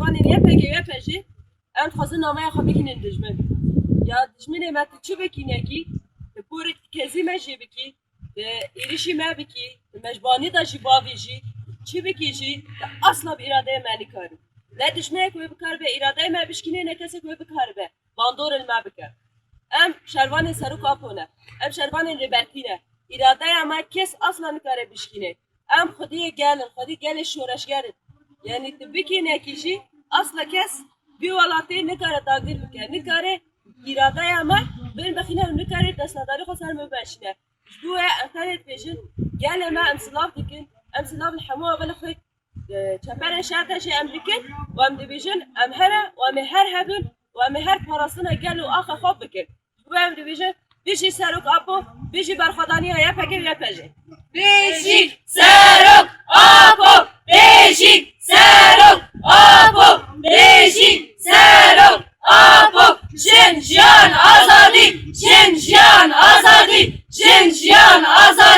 şervanê yepekê em dixwazin nameya xwe bikînin dijmin. Ya dijminê me tu çi bikî nekî, li porê kezî me jî bikî, li êrişî me bikî, li mejbanî da jî bavê jî, çi bikî jî te asla bi îradeyê me nikarin. Ne dijminek wê bikaribe, îradeyê me bişkînê, ne kesek wê bikaribe. Bandorên me bike. Em şervanên serok apone, em şervanên rêbertî ne. İradeya me kes asla nikare bişkîne. Em xwediyê gelin, xwedî gelê şoreşgerin. Yani tu bikînekî jî asla kes vî welatê nikare dagir bike. Nikare îradeya me bên bixîne û nikare destnedarî xwe ser min veşîne. Ji bo wê em tenê dibêjin gelê me em silav dikin, em silav li hemû evelê xwe çeperên şer de jî em dikin û em dibêjin em here û em ê her hebin û em ê her parastina gel û axa xwe bikin. Ji bo em dibêjin bijî serok apo, bijî berxwedaniya yepekê û yepejê. Bijî serok apo, bijî serok apo, bijî serok apo. Jin jiyan azadî, jin jiyan azadî, jin jiyan azadî.